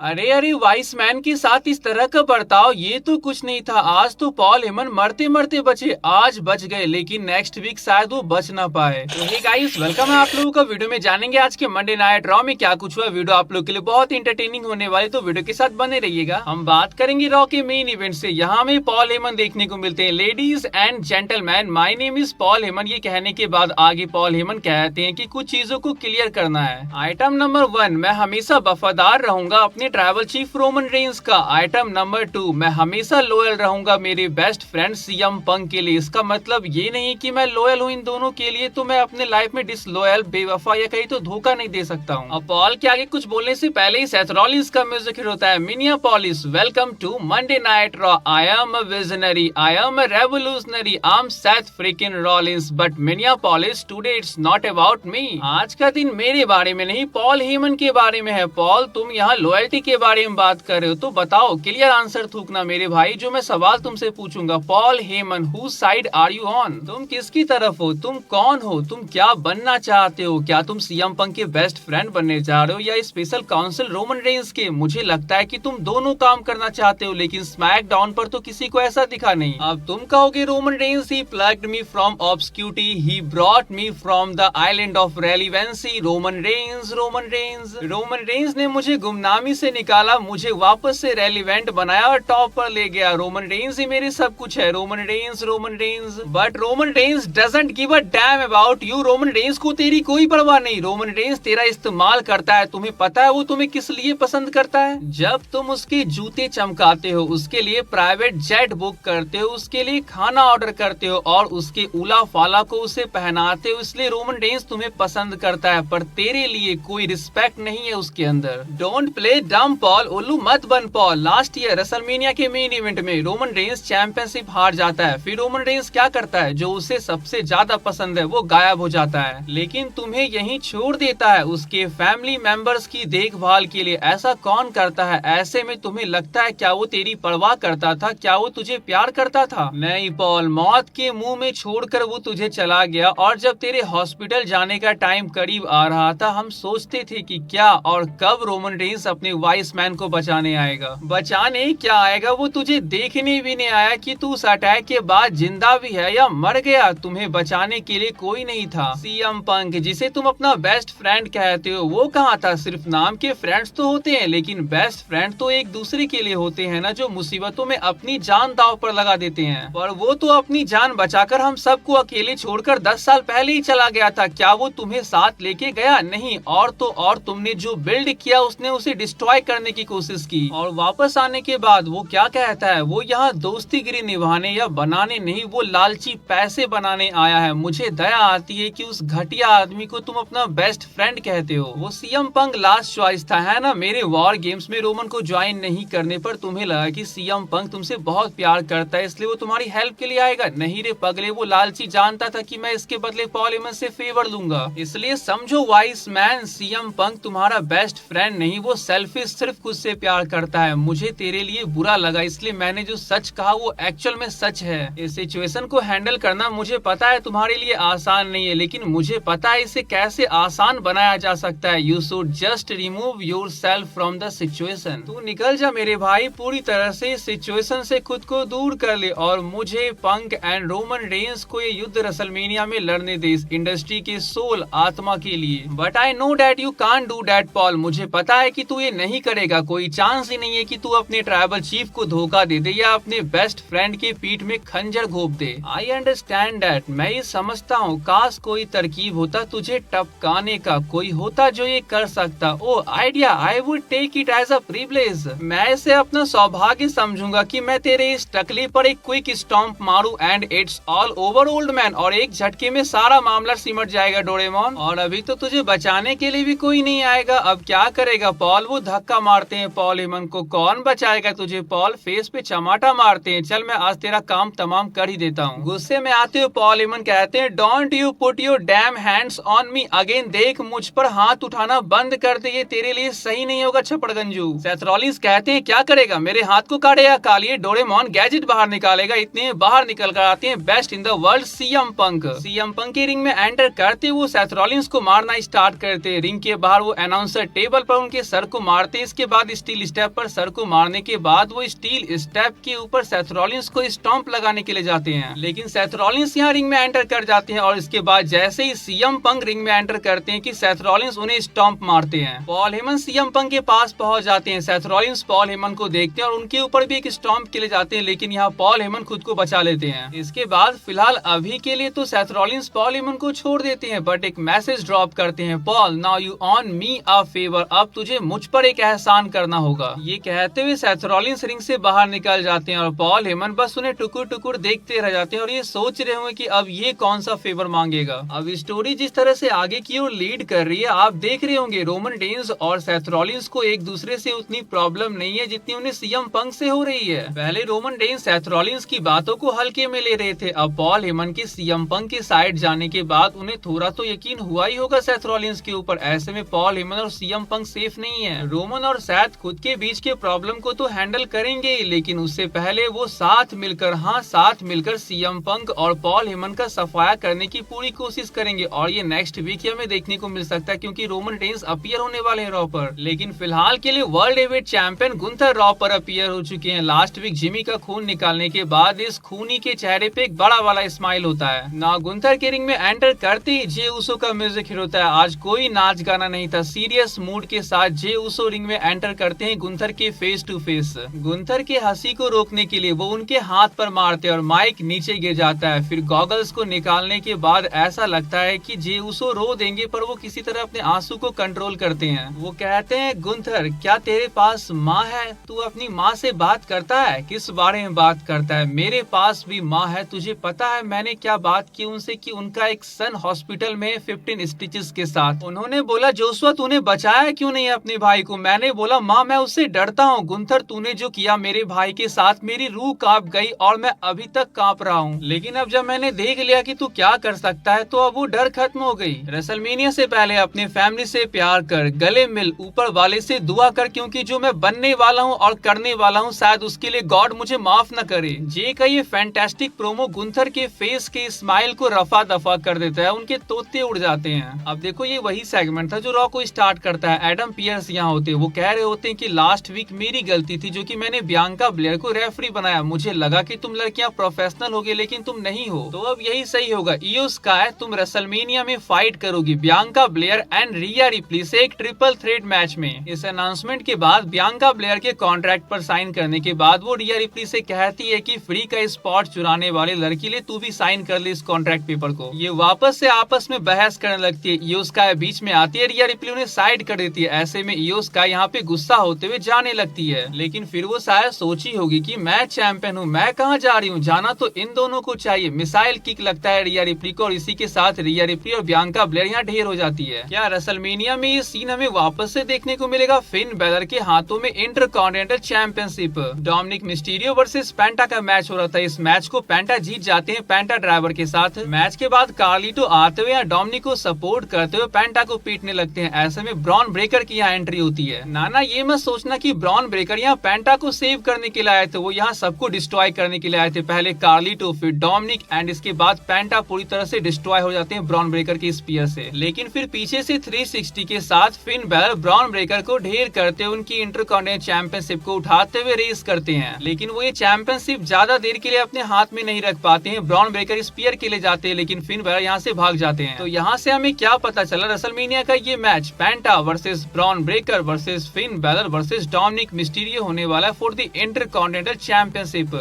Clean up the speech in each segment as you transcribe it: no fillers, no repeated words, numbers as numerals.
अरे अरे, vice man के साथ इस तरह का बर्ताव ये तो कुछ नहीं था। आज तो पॉल हेमन मरते मरते बचे, आज बच गए, लेकिन नेक्स्ट वीक शायद वो बच ना पाए। तो हे गाइस, वेलकम है आप लोगों का। वीडियो में जानेंगे आज के मंडे नाइट रॉ में क्या कुछ हुआ। वीडियो आप लोग के लिए बहुत इंटरटेनिंग होने वाली, तो वीडियो के साथ बने रहिएगा। हम बात करेंगे रॉ के मेन इवेंट से। यहाँ में पॉल हेमन देखने को मिलते हैं। Ladies and gentleman, my name is Paul Heyman. ये कहने के बाद आगे पॉल हेमन कहते हैं कि कुछ चीजों को क्लियर करना है। आइटम नंबर 1, मैं हमेशा वफादार रहूंगा अपने ट्राइबल चीफ रोमन रेंस का। आइटम नंबर 2, मैं हमेशा लॉयल रहूंगा मेरे बेस्ट फ्रेंड सीएम पंक के लिए। इसका मतलब ये नहीं कि मैं लॉयल हूँ इन दोनों के लिए, तो मैं अपने लाइफ में डिसलॉयल, बेवफा या कहीं तो धोखा नहीं दे सकता हूँ। अब पॉल के आगे कुछ बोलने से पहले ही सेथ रॉलिंस का म्यूजिक हिट होता है। Minneapolis, welcome to Monday night Raw. I am a visionary, I am a revolutionary, I am Seth freaking Rollins, but Minneapolis today it's not about me. आज का दिन मेरे बारे में नहीं, पॉल हेमन के बारे में है। पॉल, तुम यहाँ लॉयल्टी के बारे में बात कर रहे हो, तो बताओ, क्लियर आंसर थूकना मेरे भाई। जो मैं सवाल तुमसे पूछूंगा, Paul Heyman, who side are you on? तुम किसकी तरफ हो? तुम कौन हो? तुम क्या बनना चाहते हो? क्या तुम सीएम पंक के बेस्ट फ्रेंड बनने जा रहे हो या स्पेशल काउंसिल रोमन रेंस के? मुझे लगता है कि तुम दोनों काम करना चाहते हो, लेकिन स्मैकडाउन पर तो किसी को ऐसा दिखा नहीं। अब तुम कहोगे Roman Reigns he plugged me from obscurity, he brought me from the island of relevancy. Roman Reigns, Roman Reigns, Roman Reigns ने मुझे गुमनामी से निकाला, मुझे वापस से रेलिवेंट बनाया और टॉप पर ले गया। रोमन रेंस ही मेरे सब कुछ है। Roman Reigns, Roman Reigns, but Roman Reigns doesn't give a damn about you. Roman Reigns को तेरी कोई परवाह नहीं। रोमन रेंस तेरा इस्तेमाल करता है। तुम्हें पता है वो तुम्हें किस लिए पसंद करता है? जब तुम उसके जूते चमकाते हो, उसके लिए प्राइवेट जेट बुक करते हो, उसके लिए खाना ऑर्डर करते हो और उसके उला फाला को उसे पहनाते हो, इसलिए रोमन रेंस तुम्हें पसंद करता है। पर तेरे लिए कोई रिस्पेक्ट नहीं है उसके अंदर। डोंट प्ले डम पॉल, उल्लू मत बन पॉल। लास्ट ईयर रेसलमेनिया के मेन इवेंट में रोमन रेंस चैंपियनशिप हार जाता है। फिर रोमन रेंस क्या करता है? जो उसे सबसे ज्यादा पसंद है वो गायब हो जाता है, लेकिन तुम्हें यहीं छोड़ देता है उसके फैमिली मेंबर्स की देखभाल के लिए। ऐसा कौन करता है? ऐसे में तुम्हें लगता है क्या वो तेरी परवाह करता था? क्या वो तुझे प्यार करता था? नहीं पॉल, मौत के मुंह में छोड़कर वो तुझे चला गया। और जब तेरे हॉस्पिटल जाने का टाइम करीब आ रहा था, हम सोचते थे कि क्या और कब रोमन रेंस अपने वाइस मैन को बचाने आएगा। बचाने क्या आएगा, वो तुझे देखने भी नहीं आया कि तू उस अटैक के बाद जिंदा भी है या मर गया। तुम्हें बचाने के लिए कोई नहीं था। सीएम पंक, जिसे तुम अपना बेस्ट फ्रेंड कहते हो, वो कहाँ था? सिर्फ नाम के फ्रेंड्स तो होते हैं, लेकिन बेस्ट फ्रेंड तो एक दूसरे के लिए होते हैं ना, जो मुसीबतों में अपनी जान दांव पर लगा देते हैं। पर वो तो अपनी जान बचाकर हम सबको अकेले छोड़कर 10 साल पहले ही चला गया था। क्या वो तुम्हें साथ लेके गया? नहीं। और तो और तुमने जो बिल्ड किया उसने उसे डिस्ट्रॉय करने की कोशिश की, और वापस आने के बाद वो क्या कहता है? वो यहाँ दोस्तीगिरी निभाने या बनाने नहीं, वो लालची पैसे बनाने आया है। मुझे दया आती है कि उस घटिया आदमी को तुम अपना बेस्ट फ्रेंड कहते हो। वो सीएम पंक लास्ट चॉइस था, है ना? मेरे वॉर गेम्स में रोमन को ज्वाइन नहीं करने पर तुम्हें लगा कि सीएम पंक तुमसे बहुत प्यार करता है, इसलिए वो तुम्हारी हेल्प के लिए आएगा। नहीं रे पगले, वो लालची जानता था कि मैं इसके बदले पॉल हेमन से फेवर लूंगा। इसलिए समझो वाइस मैन, सीएम पंक तुम्हारा बेस्ट फ्रेंड नहीं, वो सेल्फिश, सिर्फ खुद से प्यार करता है। मुझे तेरे लिए बुरा लगा, इसलिए मैंने जो सच कहा वो एक्चुअल में सच है। इस सिचुएशन को हैंडल करना मुझे पता है तुम्हारे लिए आसान नहीं है, लेकिन मुझे पता है इसे कैसे आसान बनाया जा सकता है। You should just remove yourself from the situation. तू निकल जा मेरे भाई, पूरी तरह से इस सिचुएशन से खुद को दूर कर ले और मुझे, पंक एंड रोमन रेंस को ये युद्ध रेसलमेनिया में लड़ने दे, इस इंडस्ट्री के सोल आत्मा के लिए। But I know that you can't do that Paul. मुझे पता है कि तू ये नहीं करेगा। कोई चांस ही नहीं है कि तू अपने ट्राइबल चीफ को धोखा दे दे या अपने बेस्ट फ्रेंड के पीठ में खंजर घोप दे। आई अंडरस्टैंड दैट, मैं ये समझता हूँ। काश कोई तरकीब होता तुझे टपकाने का, कोई होता जो ये कर सकता। Oh idea, I would take it as a privilege. मैं इसे अपना सौभाग्य समझूंगा कि मैं तेरे इस टकली पर एक क्विक स्टॉम्प मारूं and it's all over old man, और एक झटके में सारा मामला सिमट जाएगा डोरेमोन। और अभी तो तुझे बचाने के लिए भी कोई नहीं आएगा। अब क्या करेगा पॉल? वो धक्का मारते हैं पॉल हेमन को। कौन बचाएगा तुझे पॉल? फेस पे चमाटा मारते हैं। चल मैं आज तेरा काम तमाम कर ही देता हूँ। गुस्से में आते हुए पॉल हेमन कहते हैं, don't you put your dam hands on me again. देख, मुझ पर हाथ उठाना बंद कर दे, ये तेरे लिए सही नहीं होगा छपड़गंजू। सेथ रॉलिंस कहते हैं, क्या करेगा? मेरे हाथ को काटेगा? कालिए डोरेमोन गैजेट बाहर निकालेगा। इतने बाहर निकल कर आते हैं best in the world CM Punk. CM Punk के रिंग में एंटर करते वो सेथ रॉलिंस को मारना स्टार्ट करते। रिंग के बाहर वो अनाउंसर टेबल पर उनके सर को मारते जाते हैं। इसके बाद स्टील स्टेप पर सर को मारने के बाद वो स्टील स्टेप के ऊपर सेथ रॉलिंस को स्टॉम्प लगाने के लिए जाते हैं, लेकिन सेथ रॉलिंस यहाँ रिंग में एंटर कर जाते हैं और इसके बाद जैसे ही सीएम पंक रिंग में एंटर करते हैं कि सेथ रॉलिंस उन्हें स्टॉम्प मारते हैं। पॉल हेमन सीएम पंक के पास पहुंच जाते हैं। सेथ रॉलिंस पॉल हेमन को देखते हैं और उनके ऊपर भी एक स्टॉम्प के लिए जाते हैं, लेकिन यहाँ पॉल हेमन खुद को बचा लेते हैं। इसके बाद फिलहाल अभी के लिए तो सेथ रॉलिंस पॉल हेमन को छोड़ देते हैं, बट एक मैसेज ड्रॉप करते हैं, Paul now you on me a favour, अब तुझे मुझ पर एक एहसान करना होगा। ये कहते हुए सेथ रॉलिंस रिंग से बाहर निकल जाते हैं और पॉल हेमन बस उन्हें टुकुर टुकुर देखते रह जाते हैं और ये सोच रहे होंगे कि अब ये कौन सा फेवर मांगेगा। अब स्टोरी जिस तरह से आगे की ओर लीड कर रही है, आप देख रहे होंगे रोमन रेंज और सेथ रॉलिंस को एक दूसरे से उतनी प्रॉब्लम नहीं है जितनी उन्हें सीएम पंक से हो रही है। पहले रोमन रेंज सेथ रॉलिंस की बातों को हल्के में ले रहे थे, अब पॉल हेमन के सीएम पंक के साइड जाने के बाद उन्हें थोड़ा तो यकीन हुआ ही होगा सेथ रॉलिंस के ऊपर। ऐसे में पॉल हेमन और सीएम पंक सेफ नहीं है। रोमन और सेथ खुद के बीच के प्रॉब्लम को तो हैंडल करेंगे, लेकिन उससे पहले वो साथ मिलकर सीएम पंक और पॉल हेमन का सफाया करने की पूरी कोशिश करेंगे और ये नेक्स्ट वीक हमें देखने को मिल सकता है, क्योंकि रोमन रेंज अपीयर होने वाले हैं रॉ पर। लेकिन फिलहाल के लिए world heavyweight champion Gunther raw पर अपीयर हो चुके हैं। लास्ट वीक जिमी का खून निकालने के बाद इस खूनी के चेहरे पे एक बड़ा वाला स्माइल होता है ना। गुंथर के रिंग में एंटर करते ही जे उसो का म्यूजिक हिट होता है। आज कोई नाच गाना नहीं था, सीरियस मूड के साथ जे उसो रिंग में एंटर करते हैं गुंथर के फेस टू फेस। गुंथर के हंसी को रोकने के लिए वो उनके हाथ पर मारते हैं और माइक नीचे गिर जाता है। फिर गॉगल्स को निकालने के बाद ऐसा लगता है कि जे उसो रो देंगे, पर वो किसी तरह अपने आंसू को कंट्रोल करते हैं। वो कहते हैं, गुंथर क्या तेरे पास माँ है? तू अपनी माँ से बात करता है? किस बारे में बात करता है? मेरे पास भी माँ है। तुझे पता है मैंने क्या बात की उनसे कि उनका एक सन हॉस्पिटल में 15 स्टिचेस के साथ। उन्होंने बोला, जोशुआ तूने बचाया क्यों नहीं अपने भाई को? मैंने बोला, माँ मैं उससे डरता हूँ। गुंथर तूने जो किया मेरे भाई के साथ, मेरी रूह कांप गई और मैं अभी तक कांप रहा हूँ। लेकिन अब जब मैंने देख लिया कि तू क्या कर सकता है तो अब वो डर खत्म हो गई। रेसलमेनिया से पहले अपने फैमिली से प्यार कर, गले मिल, ऊपर वाले से दुआ कर, क्योंकि जो मैं बनने वाला हूँ और करने वाला हूँ शायद उसके लिए गॉड मुझे माफ न करे। जे का ये फैंटास्टिक प्रोमो गुंथर के फेस के स्माइल को रफा दफा कर देता है, उनके तोते उड़ जाते हैं। अब देखो ये वही सेगमेंट था जो रॉ को स्टार्ट करता है। एडम पियर्स यहाँ होते, वो कह रहे होते हैं कि लास्ट वीक मेरी गलती थी जो कि मैंने बियांका ब्लेयर को रेफरी बनाया। मुझे लगा कि तुम लड़कियां प्रोफेशनल होगे, लेकिन तुम नहीं हो, तो अब यही सही होगा। इयो स्काई तुम रेसलमेनिया में फाइट करोगी Bianca Blair and Riya replay से एक ट्रिपल थ्रेट मैच में। इस अनाउंसमेंट के बाद बियांका ब्लेयर के कॉन्ट्रैक्ट पर साइन करने के बाद वो रिया रिप्ली से कहती है कि फ्री का स्पॉट चुराने वाले लड़की ले तू भी साइन कर ले इस कॉन्ट्रैक्ट पेपर को। ये वापस से आपस में बहस करने लगती है। इयो स्काई बीच में आती है, रिया रिप्ली उन्हें साइड कर देती है। ऐसे में इयो स्काई यहाँ पे गुस्सा होते हुए जाने लगती है, लेकिन फिर वो शायद सोची होगी कि मैं चैंपियन हूँ, मैं कहाँ जा रही हूँ, जाना तो इन दोनों को चाहिए। मिसाइल किक लगता है रिया रिप्ली को और इसी के साथ रिया रिप्ली और बियांका ब्लेयर यहाँ ढेर हो जाती है। क्या रेसलमेनिया में ये सीन हमें वापस से देखने को मिलेगा? फिन बैलर के हाथों में intercontinental championship. Dominik Mysterio versus Penta का मैच हो रहा था। इस मैच को पेंटा जीत जाते हैं पेंटा ड्राइवर के साथ। मैच के बाद कार्लिटो आते हुए डोमिनिक को सपोर्ट करते हुए पेंटा को पीटने लगते हैं। ऐसे में ब्रॉन ब्रेकर की यहाँ एंट्री होती है। नाना ये मत सोचना कि ब्रॉन ब्रेकर यहाँ पेंटा को सेव करने के लिए आए थे, वो यहाँ सबको डिस्ट्रॉय करने के लिए आए थे। पहले कार्लिटो, फिर डोमिनिक एंड इसके बाद पेंटा पूरी तरह से डिस्ट्रॉय हो जाते हैं ब्रॉन ब्रेकर के स्पीयर से। लेकिन फिर पीछे से 360 के साथ फिन बैलर ब्रॉन ब्रेकर को ढेर करते हुए उनकी इंटरकॉन्टिनेंटल चैंपियनशिप को उठाते हुए रेस करते हैं। लेकिन वो ये चैंपियनशिप ज्यादा देर के लिए अपने हाथ में नहीं रख पाते हैं। ब्रॉन ब्रेकर स्पीयर के लिए जाते हैं, लेकिन फिन बैलर यहाँ से भाग जाते हैं। तो यहाँ से हमें क्या पता चला? रेसलमेनिया का ये match Penta versus Bron Breakker versus Finn Balor versus Dominik Mysterio होने वाला है for the intercontinental championship.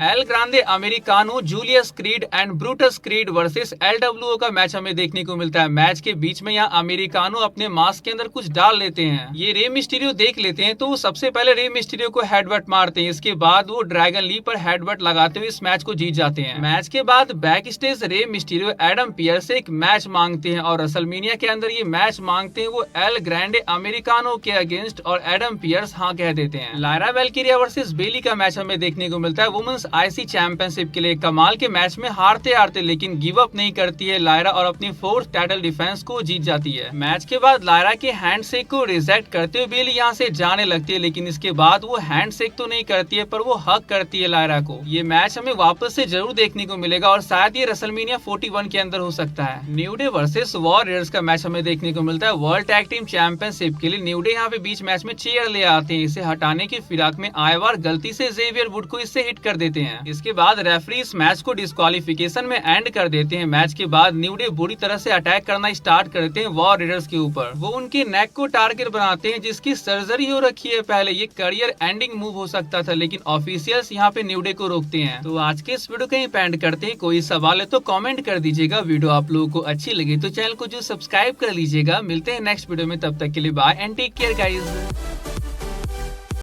El Grande Americano, Julius Creed and Brutus Creed versus LWO का मैच हमें देखने को मिलता है। मैच के बीच में यहाँ अमेरिकानो अपने मास्क के अंदर कुछ डाल लेते हैं। ये रे मिस्टीरियो देख लेते हैं तो वो सबसे पहले रे मिस्टीरियो को हेडबट मारते हैं। इसके बाद वो ड्रैगन ली पर हेडबट लगाते हुए इस मैच को जीत जाते हैं। मैच के बाद back stage Rey Mysterio Adam Pearce से एक मैच मांगते हैं और रेसलमेनिया के अंदर ये मैच मांगते हैं वो एल ग्रांडे अमेरिकानो के अगेंस्ट, और एडम पियर्स हाँ कह देते हैं। लायरा वेल्किरिया वर्सेस बेली का मैच हमें देखने को मिलता है वुमेन्स आईसी चैंपियनशिप के लिए। कमाल के मैच में हारते हारते लेकिन गिव अप नहीं करती है लायरा और अपनी फोर्थ टाइटल डिफेंस को जीत जाती है। मैच के बाद लायरा के हैंडशेक को रिजेक्ट करते हुए बेली यहाँ से जाने लगती है, लेकिन इसके बाद वो हैंडशेक तो नहीं करती है पर वो हक करती है लायरा को। ये मैच हमें वापस से जरूर देखने को मिलेगा और शायद ये रेसलमेनिया 41 के अंदर हो सकता है। न्यू डे वर्सेस वॉरियर्स का मैच हमें देखने को मिलता है वर्ल्ड टैग टीम चैंपियनशिप के लिए। न्यू डे यहाँ पे बीच मैच में चेयर ले आते हैं, इसे हटाने की फिराक में आयवार गलती से जेवियर वुड को इससे हिट कर देते हैं। इसके बाद रेफरी इस मैच को डिस्क्वालिफिकेशन में एंड कर देते हैं। मैच के बाद न्यू डे बुरी तरह से अटैक करना स्टार्ट करते हैं वॉरियर्स के ऊपर। वो उनके नेक को टारगेट बनाते हैं जिसकी सर्जरी हो रखी है पहले। ये करियर एंडिंग मूव हो सकता था, लेकिन ऑफिशियल्स यहाँ पे न्यू डे को रोकते हैं। तो आज के इस वीडियो कहीं पेंड करते हैं। कोई सवाल है तो कमेंट कर दीजिएगा। वीडियो आप लोगों को अच्छी लगी तो चैनल को जो सब्सक्राइब कर लीजिएगा। मिलते हैं नेक्स्ट वीडियो में, तब तक के लिए bye and take care guys.